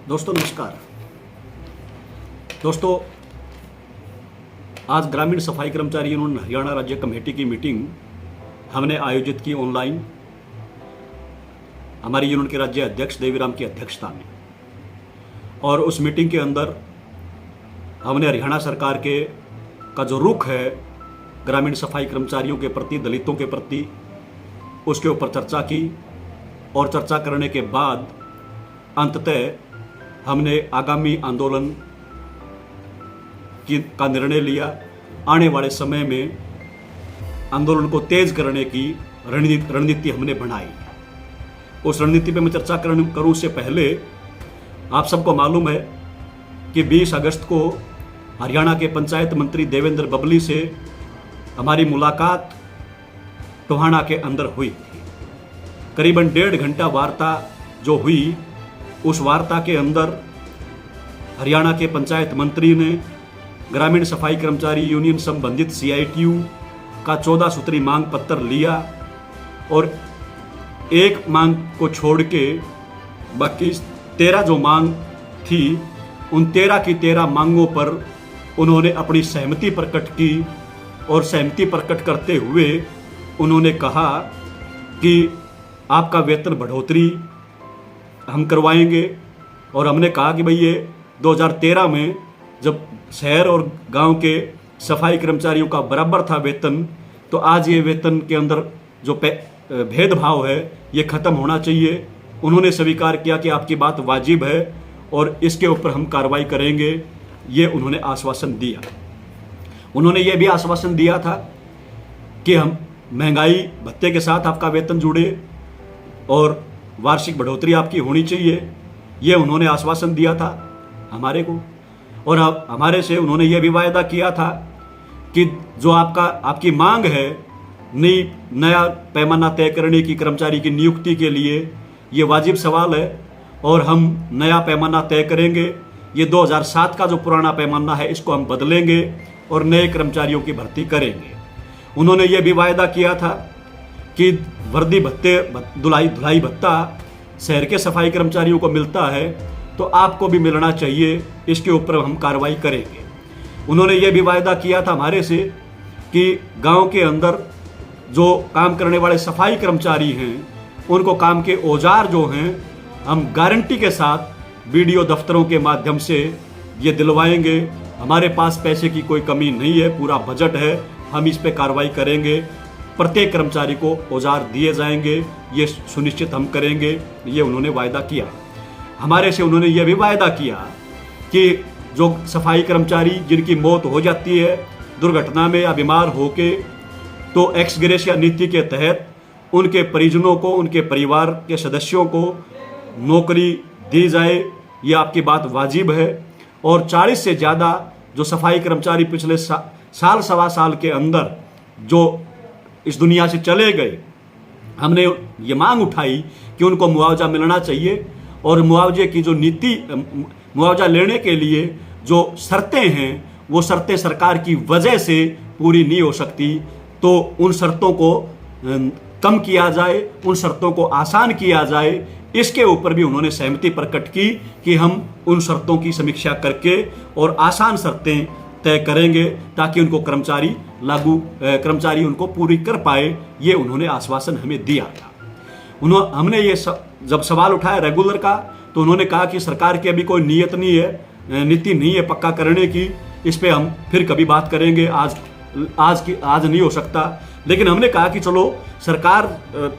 दोस्तों नमस्कार। दोस्तों आज ग्रामीण सफाई कर्मचारी यूनियन हरियाणा राज्य कमेटी की मीटिंग हमने आयोजित की ऑनलाइन, हमारी यूनियन के राज्य अध्यक्ष देवीराम की अध्यक्षता में। और उस मीटिंग के अंदर हमने हरियाणा सरकार के का जो रुख है ग्रामीण सफाई कर्मचारियों के प्रति, दलितों के प्रति, उसके ऊपर चर्चा की। और चर्चा करने के बाद अंततः हमने आगामी आंदोलन का निर्णय लिया। आने वाले समय में आंदोलन को तेज करने की रणनीति हमने बनाई। उस रणनीति पे मैं चर्चा करूं उससे पहले आप सबको मालूम है कि 20 अगस्त को हरियाणा के पंचायत मंत्री देवेंद्र बबली से हमारी मुलाकात टोहाना के अंदर हुई थी। करीबन 1.5 घंटा वार्ता जो हुई, उस वार्ता के अंदर हरियाणा के पंचायत मंत्री ने ग्रामीण सफाई कर्मचारी यूनियन संबंधित CITU का 14 सूत्री मांग पत्र लिया और एक मांग को छोड़ के बाकी 13 जो मांग थी, उन 13 की 13 मांगों पर उन्होंने अपनी सहमति प्रकट की। और सहमति प्रकट करते हुए उन्होंने कहा कि आपका वेतन बढ़ोतरी हम करवाएंगे। और हमने कहा कि भाई ये 2013 में जब शहर और गांव के सफाई कर्मचारियों का बराबर था वेतन, तो आज ये वेतन के अंदर जो भेदभाव है ये ख़त्म होना चाहिए। उन्होंने स्वीकार किया कि आपकी बात वाजिब है और इसके ऊपर हम कार्रवाई करेंगे, ये उन्होंने आश्वासन दिया। उन्होंने ये भी आश्वासन दिया था कि हम महंगाई भत्ते के साथ आपका वेतन जुड़े और वार्षिक बढ़ोतरी आपकी होनी चाहिए, ये उन्होंने आश्वासन दिया था हमारे को। और अब हमारे से उन्होंने ये भी वायदा किया था कि जो आपकी मांग है नया पैमाना तय करने की कर्मचारी की नियुक्ति के लिए, ये वाजिब सवाल है और हम नया पैमाना तय करेंगे। ये 2007 का जो पुराना पैमाना है इसको हम बदलेंगे और नए कर्मचारियों की भर्ती करेंगे। उन्होंने ये भी वायदा किया था कि वर्दी भत्ते, धुलाई भत्ता शहर के सफाई कर्मचारियों को मिलता है तो आपको भी मिलना चाहिए, इसके ऊपर हम कार्रवाई करेंगे। उन्होंने ये भी वायदा किया था हमारे से कि गांव के अंदर जो काम करने वाले सफाई कर्मचारी हैं उनको काम के औजार जो हैं हम गारंटी के साथ BDO दफ्तरों के माध्यम से ये दिलवाएंगे। हमारे पास पैसे की कोई कमी नहीं है, पूरा बजट है, हम इस पे कार्रवाई करेंगे। प्रत्येक कर्मचारी को औजार दिए जाएंगे, ये सुनिश्चित हम करेंगे, ये उन्होंने वायदा किया। हमारे से उन्होंने ये भी वायदा किया कि जो सफाई कर्मचारी जिनकी मौत हो जाती है दुर्घटना में या बीमार होके, तो एक्स ग्रेशिया नीति के तहत उनके परिजनों को, उनके परिवार के सदस्यों को नौकरी दी जाए, ये आपकी बात वाजिब है। और 40 से ज़्यादा जो सफाई कर्मचारी पिछले साल सवा साल के अंदर जो इस दुनिया से चले गए, हमने ये मांग उठाई कि उनको मुआवजा मिलना चाहिए। और मुआवजे की जो नीति, मुआवजा लेने के लिए जो शर्तें हैं वो शर्तें सरकार की वजह से पूरी नहीं हो सकती, तो उन शर्तों को कम किया जाए, उन शर्तों को आसान किया जाए। इसके ऊपर भी उन्होंने सहमति प्रकट की कि हम उन शर्तों की समीक्षा करके और आसान शर्तें तय करेंगे ताकि उनको कर्मचारी उनको पूरी कर पाए, ये उन्होंने आश्वासन हमें दिया था। हमने ये जब सवाल उठाया रेगुलर का, तो उन्होंने कहा कि सरकार की अभी कोई नीयत नहीं है, नीति नहीं है पक्का करने की, इस पे हम फिर कभी बात करेंगे, आज नहीं हो सकता। लेकिन हमने कहा कि चलो सरकार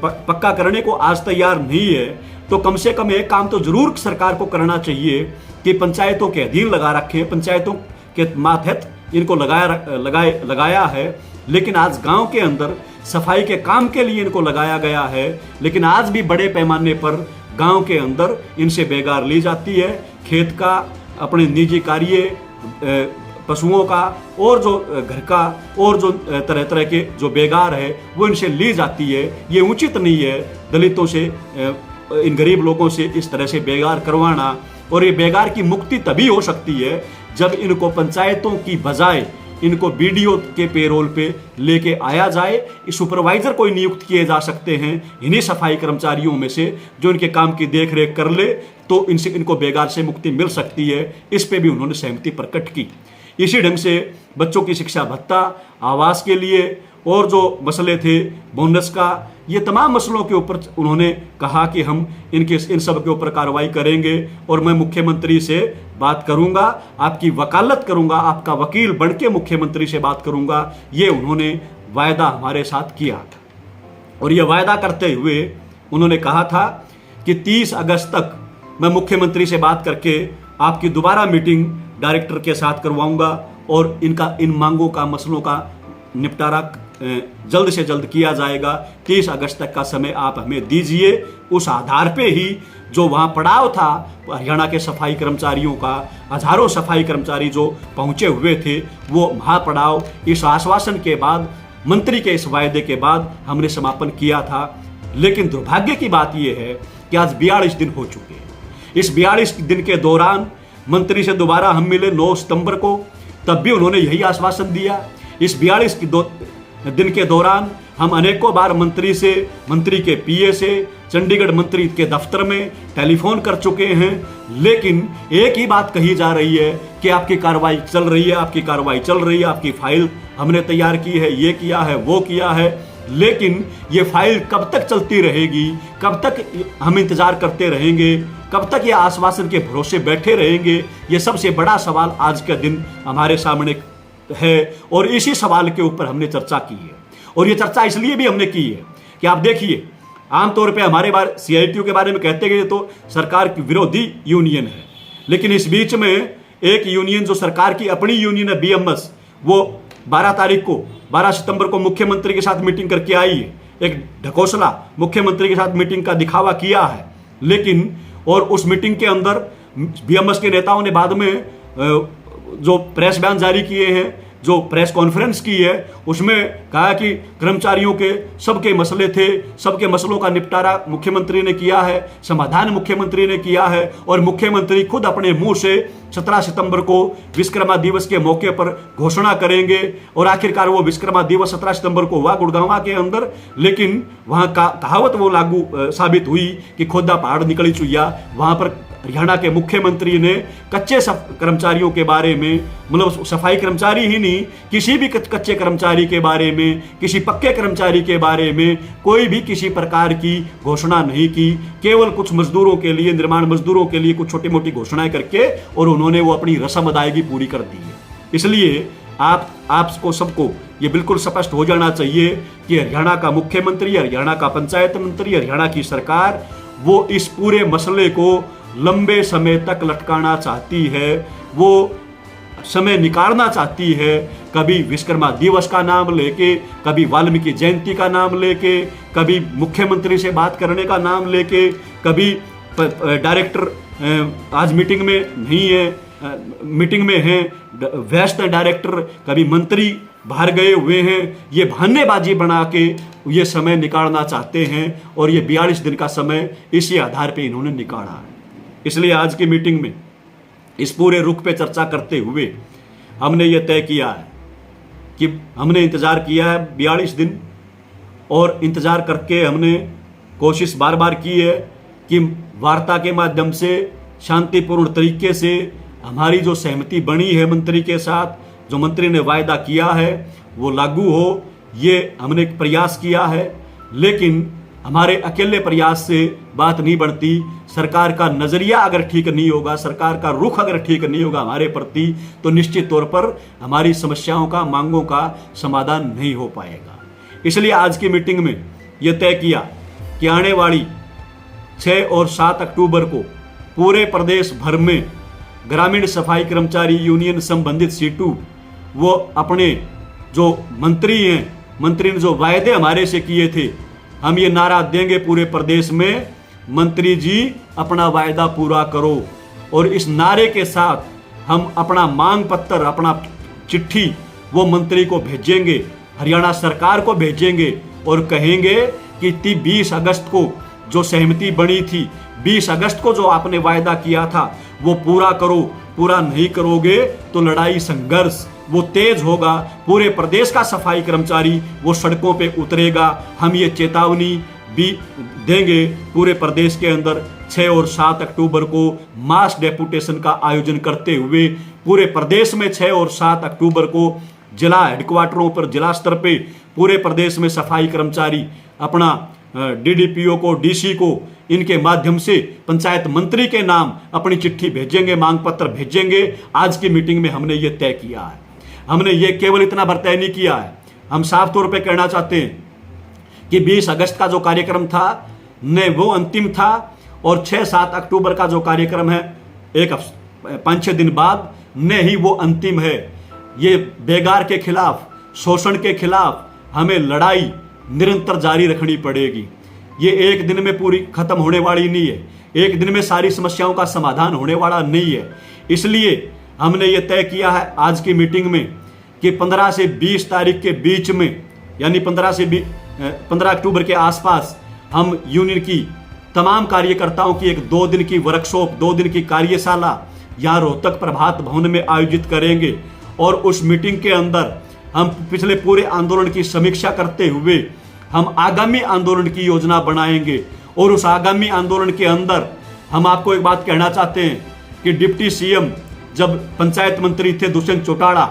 पक्का करने को आज तैयार नहीं है, तो कम से कम एक काम तो जरूर सरकार को करना चाहिए कि पंचायतों के अधीन लगा रखे, पंचायतों के मातहत इनको लगाया है। लेकिन आज गांव के अंदर सफाई के काम के लिए इनको लगाया गया है, लेकिन आज भी बड़े पैमाने पर गांव के अंदर इनसे बेगार ली जाती है। खेत का, अपने निजी कार्य, पशुओं का और जो घर का और जो तरह तरह के जो बेगार है वो इनसे ली जाती है। ये उचित नहीं है दलितों से, इन गरीब लोगों से इस तरह से बेगार करवाना। और ये बेगार की मुक्ति तभी हो सकती है जब इनको पंचायतों की बजाय इनको BDO के पेरोल पे लेके आया जाए। सुपरवाइजर कोई नियुक्त किए जा सकते हैं इन्हीं सफाई कर्मचारियों में से जो इनके काम की देखरेख कर ले, तो इनसे इनको बेगार से मुक्ति मिल सकती है। इस पे भी उन्होंने सहमति प्रकट की। इसी ढंग से बच्चों की शिक्षा भत्ता, आवास के लिए और जो मसले थे बोनस का, ये तमाम मसलों के ऊपर उन्होंने कहा कि हम इन सब के ऊपर कार्रवाई करेंगे और मैं मुख्यमंत्री से बात करूंगा, आपकी वकालत करूंगा, आपका वकील बन के मुख्यमंत्री से बात करूंगा। ये उन्होंने वायदा हमारे साथ किया था। और ये वायदा करते हुए उन्होंने कहा था कि 30 अगस्त तक मैं मुख्यमंत्री से बात करके आपकी दोबारा मीटिंग डायरेक्टर के साथ करवाऊंगा और इन मांगों का, मसलों का निपटारा जल्द से जल्द किया जाएगा। 30 अगस्त तक का समय आप हमें दीजिए। उस आधार पे ही जो वहाँ पड़ाव था हरियाणा के सफाई कर्मचारियों का, हजारों सफाई कर्मचारी जो पहुंचे हुए थे, वो महापड़ाव इस आश्वासन के बाद, मंत्री के इस वायदे के बाद हमने समापन किया था। लेकिन दुर्भाग्य की बात यह है कि आज 42 दिन हो चुके हैं। इस 42 दिन के दौरान मंत्री से दोबारा हम मिले 9 सितंबर को, तब भी उन्होंने यही आश्वासन दिया। इस 42 दिन के दौरान हम अनेकों बार मंत्री से, मंत्री के पीए से, चंडीगढ़ मंत्री के दफ्तर में टेलीफोन कर चुके हैं, लेकिन एक ही बात कही जा रही है कि आपकी कार्रवाई चल रही है, आपकी कार्रवाई चल रही है, आपकी फाइल हमने तैयार की है, ये किया है, वो किया है। लेकिन ये फाइल कब तक चलती रहेगी, कब तक हम इंतजार करते रहेंगे, कब तक ये आश्वासन के भरोसे बैठे रहेंगे, ये सबसे बड़ा सवाल आज के दिन हमारे सामने है। और इसी सवाल के ऊपर हमने चर्चा की है। और ये चर्चा इसलिए भी हमने की है कि आप देखिए, आमतौर पे हमारे बारे CITU के बारे में कहते गए तो सरकार की विरोधी यूनियन है, लेकिन इस बीच में एक यूनियन जो सरकार की अपनी यूनियन है, BMS, वो 12 सितंबर को मुख्यमंत्री के साथ मीटिंग करके आई है। एक ढकोसला मुख्यमंत्री के साथ मीटिंग का दिखावा किया है। लेकिन और उस मीटिंग के अंदर BMS के नेताओं ने बाद में जो प्रेस बयान जारी किए हैं, जो प्रेस कॉन्फ्रेंस की है, उसमें कहा कि कर्मचारियों के सबके मसले थे, सबके मसलों का निपटारा मुख्यमंत्री ने किया है, समाधान मुख्यमंत्री ने किया है। और मुख्यमंत्री खुद अपने मुंह से 17 सितंबर को विश्वकर्मा दिवस के मौके पर घोषणा करेंगे। और आखिरकार वो विश्वकर्मा दिवस 17 सितंबर को हुआ गुड़गांव के अंदर, लेकिन वहाँ कहावत वो लागू साबित हुई कि खोदा पहाड़ निकली चुईया। वहाँ पर हरियाणा के मुख्यमंत्री ने कच्चे कर्मचारियों के बारे में, मतलब सफाई कर्मचारी ही नहीं, किसी भी कच्चे कर्मचारी के बारे में, किसी पक्के कर्मचारी के बारे में कोई भी किसी प्रकार की घोषणा नहीं की। केवल कुछ मजदूरों के लिए, निर्माण मजदूरों के लिए कुछ छोटी मोटी घोषणाएं करके और उन्होंने वो अपनी रस्म अदायगी पूरी कर दी है। इसलिए आपको सबको ये बिल्कुल स्पष्ट हो जाना चाहिए कि हरियाणा का मुख्यमंत्री, हरियाणा का पंचायत मंत्री, हरियाणा की सरकार वो इस पूरे मसले को लंबे समय तक लटकाना चाहती है, वो समय निकालना चाहती है। कभी विश्वकर्मा दिवस का नाम लेके, कभी वाल्मीकि जयंती का नाम लेके, कभी मुख्यमंत्री से बात करने का नाम लेके, कभी डायरेक्टर आज मीटिंग में नहीं है, मीटिंग में है, व्यस्त है डायरेक्टर, कभी मंत्री बाहर गए हुए हैं। ये बहानेबाजी बना के ये समय निकालना चाहते हैं और ये 42 दिन का समय इसी आधार पे इन्होंने निकाला है। इसलिए आज की मीटिंग में इस पूरे रुख पे चर्चा करते हुए हमने ये तय किया है कि हमने इंतज़ार किया है 42 दिन, और इंतज़ार करके हमने कोशिश बार बार की है कि वार्ता के माध्यम से शांतिपूर्ण तरीके से हमारी जो सहमति बनी है मंत्री के साथ, जो मंत्री ने वायदा किया है वो लागू हो, ये हमने प्रयास किया है। लेकिन हमारे अकेले प्रयास से बात नहीं बनती। सरकार का नज़रिया अगर ठीक नहीं होगा, सरकार का रुख अगर ठीक नहीं होगा हमारे प्रति, तो निश्चित तौर पर हमारी समस्याओं का, मांगों का समाधान नहीं हो पाएगा। इसलिए आज की मीटिंग में यह तय किया कि आने वाली 6 और 7 अक्टूबर को पूरे प्रदेश भर में ग्रामीण सफाई कर्मचारी यूनियन संबंधित सीटू वो अपने जो मंत्री हैं, मंत्री ने जो वायदे हमारे से किए थे, हम ये नारा देंगे पूरे प्रदेश में, मंत्री जी अपना वायदा पूरा करो। और इस नारे के साथ हम अपना मांग पत्र, अपना चिट्ठी वो मंत्री को भेजेंगे, हरियाणा सरकार को भेजेंगे और कहेंगे कि 20 अगस्त को जो सहमति बनी थी, 20 अगस्त को जो आपने वायदा किया था वो पूरा करो। पूरा नहीं करोगे तो लड़ाई, संघर्ष वो तेज होगा। पूरे प्रदेश का सफाई कर्मचारी वो सड़कों पे उतरेगा। हम ये चेतावनी भी देंगे। पूरे प्रदेश के अंदर 6 और 7 अक्टूबर को मास डेपुटेशन का आयोजन करते हुए पूरे प्रदेश में 6 और 7 अक्टूबर को जिला हेडक्वार्टरों पर, जिला स्तर पे पूरे प्रदेश में सफाई कर्मचारी अपना डीडीपीओ को, डीसी को, इनके माध्यम से पंचायत मंत्री के नाम अपनी चिट्ठी भेजेंगे, मांग पत्र भेजेंगे। आज की मीटिंग में हमने ये तय किया है। हमने ये केवल इतना भर तय नहीं किया है, हम साफ तौर पे कहना चाहते हैं कि 20 अगस्त का जो कार्यक्रम था न वो अंतिम था, और 6-7 अक्टूबर का जो कार्यक्रम है 5-6 दिन बाद न ही वो अंतिम है। ये बेगार के खिलाफ, शोषण के खिलाफ हमें लड़ाई निरंतर जारी रखनी पड़ेगी। ये एक दिन में पूरी खत्म होने वाली नहीं है, एक दिन में सारी समस्याओं का समाधान होने वाला नहीं है। इसलिए हमने ये तय किया है आज की मीटिंग में कि 15 से 20 तारीख के बीच में, यानी 15 अक्टूबर के आसपास हम यूनियन की तमाम कार्यकर्ताओं की एक 2 दिन की वर्कशॉप, 2 दिन की कार्यशाला यहाँ रोहतक प्रभात भवन में आयोजित करेंगे। और उस मीटिंग के अंदर हम पिछले पूरे आंदोलन की समीक्षा करते हुए हम आगामी आंदोलन की योजना बनाएंगे। और उस आगामी आंदोलन के अंदर हम आपको एक बात कहना चाहते हैं कि डिप्टी सीएम जब पंचायत मंत्री थे दुष्यंत चौटाला,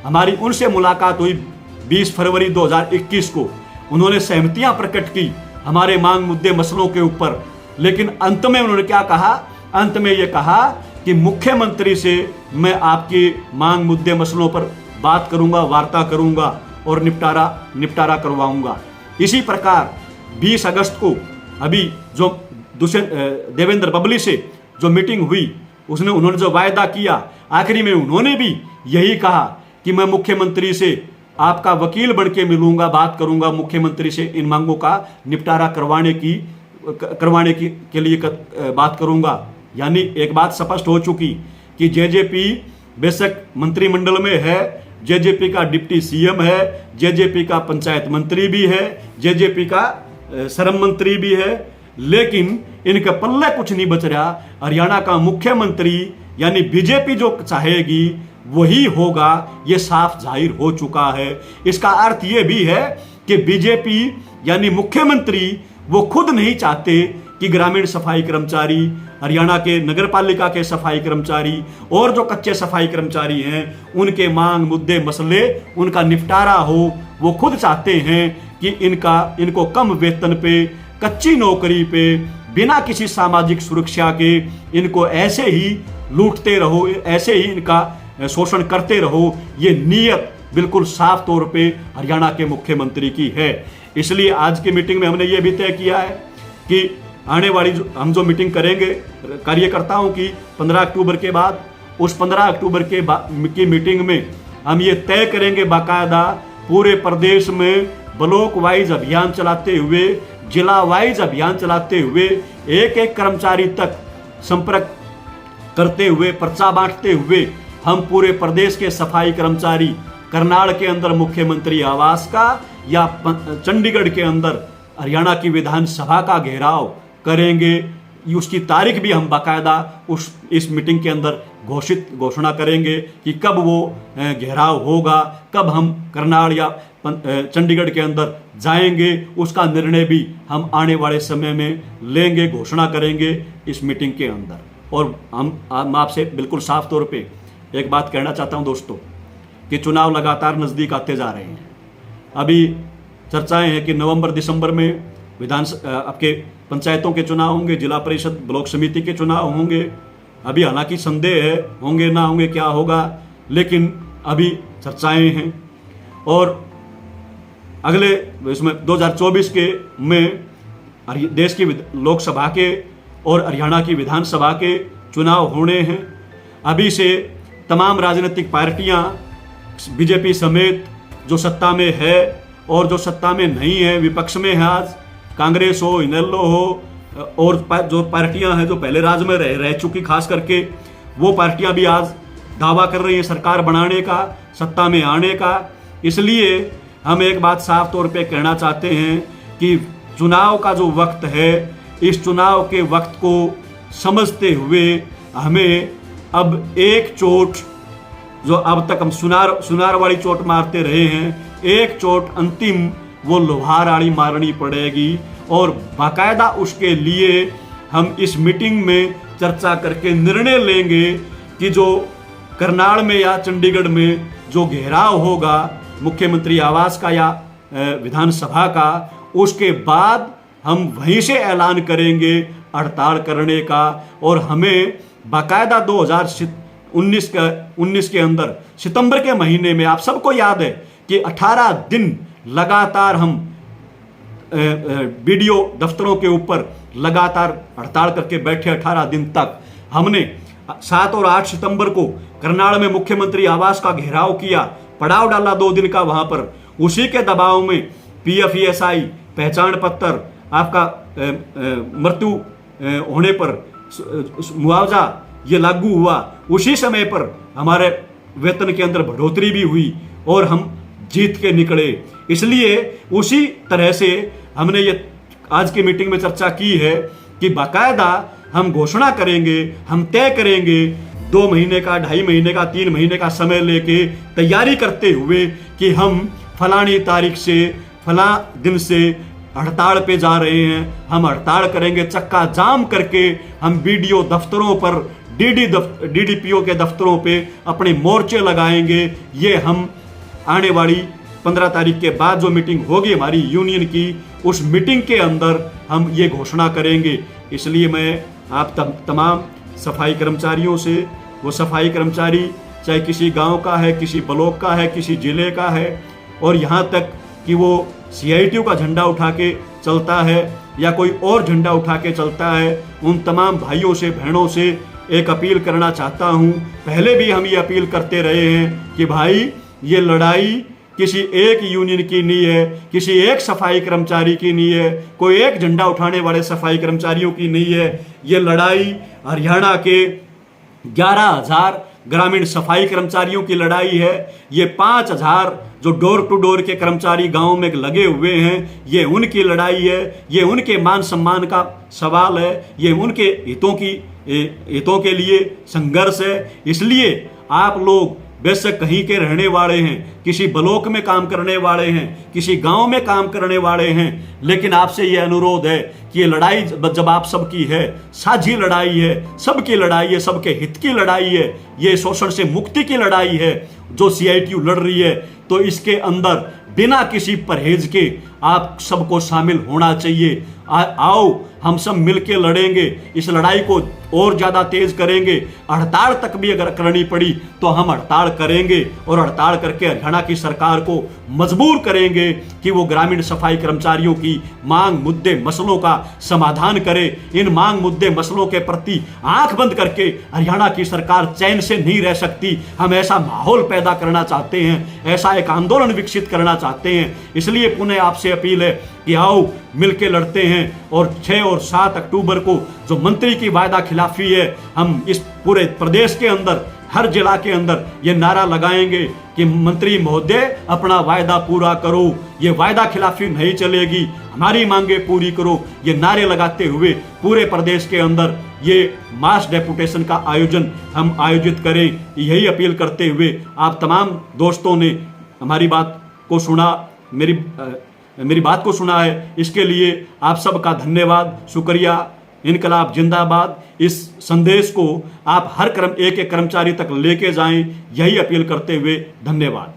हमारी उनसे मुलाकात हुई 20 फरवरी 2021 को। उन्होंने सहमतियां प्रकट की हमारे मांग मुद्दे मसलों के ऊपर, लेकिन अंत में उन्होंने क्या कहा? अंत में यह कहा कि मुख्यमंत्री से मैं आपकी मांग मुद्दे मसलों पर बात करूंगा, वार्ता करूंगा और निपटारा करवाऊंगा। इसी प्रकार 20 अगस्त को अभी जो देवेंद्र बबली से जो मीटिंग हुई, उन्होंने जो वायदा किया, आखिरी में उन्होंने भी यही कहा कि मैं मुख्यमंत्री से आपका वकील बन के मिलूंगा, बात करूंगा, मुख्यमंत्री से इन मांगों का निपटारा करवाने के लिए बात करूंगा। यानी एक बात स्पष्ट हो चुकी कि जेजेपी बेशक मंत्रिमंडल में है, जेजेपी का डिप्टी सीएम है, जेजेपी का पंचायत मंत्री भी है, जेजेपी का श्रम मंत्री भी है, लेकिन इनके पल्ले कुछ नहीं बच रहा। हरियाणा का मुख्यमंत्री यानी बीजेपी जो चाहेगी वही होगा, ये साफ जाहिर हो चुका है। इसका अर्थ ये भी है कि बीजेपी यानी मुख्यमंत्री वो खुद नहीं चाहते कि ग्रामीण सफाई कर्मचारी, हरियाणा के नगर पालिका के सफाई कर्मचारी और जो कच्चे सफाई कर्मचारी हैं उनके मांग मुद्दे मसले उनका निपटारा हो। वो खुद चाहते हैं कि इनको कम वेतन पे, कच्ची नौकरी पे, बिना किसी सामाजिक सुरक्षा के इनको ऐसे ही लूटते रहो, ऐसे ही इनका शोषण करते रहो। ये नीयत बिल्कुल साफ तौर पे हरियाणा के मुख्यमंत्री की है। इसलिए आज की मीटिंग में हमने ये भी तय किया है कि आने वाली हम जो मीटिंग करेंगे कार्यकर्ताओं की 15 अक्टूबर के बाद, उस 15 अक्टूबर की मीटिंग में हम ये तय करेंगे बाकायदा पूरे प्रदेश में ब्लॉक वाइज अभियान चलाते हुए, जिला वाइज अभियान चलाते हुए, एक एक कर्मचारी तक संपर्क करते हुए, पर्चा बांटते हुए हम पूरे प्रदेश के सफाई कर्मचारी करनाल के अंदर मुख्यमंत्री आवास का या चंडीगढ़ के अंदर हरियाणा की विधानसभा का घेराव करेंगे। उसकी तारीख भी हम बाकायदा इस मीटिंग के अंदर घोषणा करेंगे कि कब वो घेराव होगा, कब हम करनाल या चंडीगढ़ के अंदर जाएंगे। उसका निर्णय भी हम आने वाले समय में लेंगे, घोषणा करेंगे इस मीटिंग के अंदर। और हम आपसे बिल्कुल साफ तौर पे एक बात कहना चाहता हूं दोस्तों कि चुनाव लगातार नज़दीक आते जा रहे हैं। अभी चर्चाएं हैं कि नवंबर दिसंबर में आपके पंचायतों के चुनाव होंगे, जिला परिषद ब्लॉक समिति के चुनाव होंगे। अभी हालांकि संदेह है होंगे ना होंगे क्या होगा, लेकिन अभी चर्चाएं हैं। और अगले इसमें 2024 के में देश की लोकसभा के और हरियाणा की विधानसभा के चुनाव होने हैं। अभी से तमाम राजनीतिक पार्टियां बीजेपी समेत जो सत्ता में है और जो सत्ता में नहीं है, विपक्ष में है, आज कांग्रेस हो, इनेलो हो, और जो पार्टियां हैं जो पहले राज में रह चुकी, खास करके वो पार्टियां भी आज दावा कर रही हैं सरकार बनाने का, सत्ता में आने का। इसलिए हम एक बात साफ तौर पे कहना चाहते हैं कि चुनाव का जो वक्त है, इस चुनाव के वक्त को समझते हुए हमें अब एक चोट, जो अब तक हम सुनार वाली चोट मारते रहे हैं, एक चोट अंतिम वो लोहार आड़ी मारनी पड़ेगी। और बाकायदा उसके लिए हम इस मीटिंग में चर्चा करके निर्णय लेंगे कि जो करनाल में या चंडीगढ़ में जो घेराव होगा मुख्यमंत्री आवास का या विधानसभा का, उसके बाद हम वहीं से ऐलान करेंगे हड़ताल करने का। और हमें बाकायदा 2019 के अंदर सितंबर के महीने में, आप सबको याद है कि 18 दिन लगातार हम बीडीओ दफ्तरों के ऊपर लगातार हड़ताल करके बैठे। 18 दिन तक हमने 7 और 8 सितंबर को करनाल में मुख्यमंत्री आवास का घेराव किया, पड़ाव डाला 2 दिन का वहां पर। उसी के दबाव में PFESI पहचान पत्र, आपका मृत्यु होने पर मुआवजा ये लागू हुआ। उसी समय पर हमारे वेतन के अंदर बढ़ोतरी भी हुई और हम जीत के निकले। इसलिए उसी तरह से हमने ये आज की मीटिंग में चर्चा की है कि बाकायदा हम घोषणा करेंगे, हम तय करेंगे 2 महीने का, 2.5 महीने का, 3 महीने का समय लेके तैयारी करते हुए कि हम फलानी तारीख से फला दिन से हड़ताल पे जा रहे हैं। हम हड़ताल करेंगे, चक्का जाम करके हम BDO दफ्तरों पर, DDPO के दफ्तरों पे अपने मोर्चे लगाएंगे। ये हम आने वाली 15 तारीख के बाद जो मीटिंग होगी हमारी यूनियन की, उस मीटिंग के अंदर हम ये घोषणा करेंगे। इसलिए मैं आप तमाम सफाई कर्मचारियों से, वो सफाई कर्मचारी चाहे किसी गांव का है, किसी ब्लॉक का है, किसी जिले का है, और यहाँ तक कि वो CITU का झंडा उठा के चलता है या कोई और झंडा उठा के चलता है, उन तमाम भाइयों से, बहनों से एक अपील करना चाहता हूँ। पहले भी हम ये अपील करते रहे हैं कि भाई ये लड़ाई किसी एक यूनियन की नहीं है, किसी एक सफाई कर्मचारी की नहीं है, कोई एक झंडा उठाने वाले सफाई कर्मचारियों की नहीं है। ये लड़ाई हरियाणा के 11,000 ग्रामीण सफाई कर्मचारियों की लड़ाई है। ये 5,000 जो डोर टू डोर के कर्मचारी गांव में लगे हुए हैं, ये उनकी लड़ाई है। ये उनके मान सम्मान का सवाल है, ये उनके हितों के लिए संघर्ष है। इसलिए आप लोग बेशक कहीं के रहने वाले हैं, किसी ब्लॉक में काम करने वाले हैं, किसी गांव में काम करने वाले हैं, लेकिन आपसे यह अनुरोध है कि ये लड़ाई जब आप सबकी है, साझी लड़ाई है, सबकी लड़ाई है, सबके हित की लड़ाई है, ये शोषण से मुक्ति की लड़ाई है जो CITU लड़ रही है, तो इसके अंदर बिना किसी परहेज के आप सबको शामिल होना चाहिए। आओ हम सब मिलके लड़ेंगे, इस लड़ाई को और ज्यादा तेज करेंगे। हड़ताल तक भी अगर करनी पड़ी तो हम हड़ताल करेंगे और हड़ताल करके हरियाणा की सरकार को मजबूर करेंगे कि वो ग्रामीण सफाई कर्मचारियों की मांग, मुद्दे, मसलों का समाधान करे। इन मांग, मुद्दे, मसलों के प्रति आंख बंद करके हरियाणा की सरकार चैन से नहीं रह सकती। हम ऐसा माहौल पैदा करना चाहते हैं, ऐसा एक आंदोलन विकसित करना चाहते हैं। इसलिए पुनः आपसे अपील है कि आओ मिलके लड़ते हैं। और 6 और 7 अक्टूबर को जो मंत्री की वायदा खिलाफी है, हम इस पूरे प्रदेश के अंदर, हर जिला के अंदर ये नारा लगाएंगे कि मंत्री महोदय अपना वायदा पूरा करो, ये वायदा खिलाफी नहीं चलेगी, हमारी मांगे पूरी करो। ये नारे लगाते हुए पूरे प्रदेश के अंदर ये मास डेपुटेशन का आयोजन हम आयोजित करें। यही अपील करते हुए आप तमाम दोस्तों ने हमारी बात को सुना, मेरी बात को सुना है, इसके लिए आप सबका धन्यवाद, शुक्रिया। इनकलाब जिंदाबाद। इस संदेश को आप हर एक कर्मचारी तक लेके जाएं, यही अपील करते हुए धन्यवाद।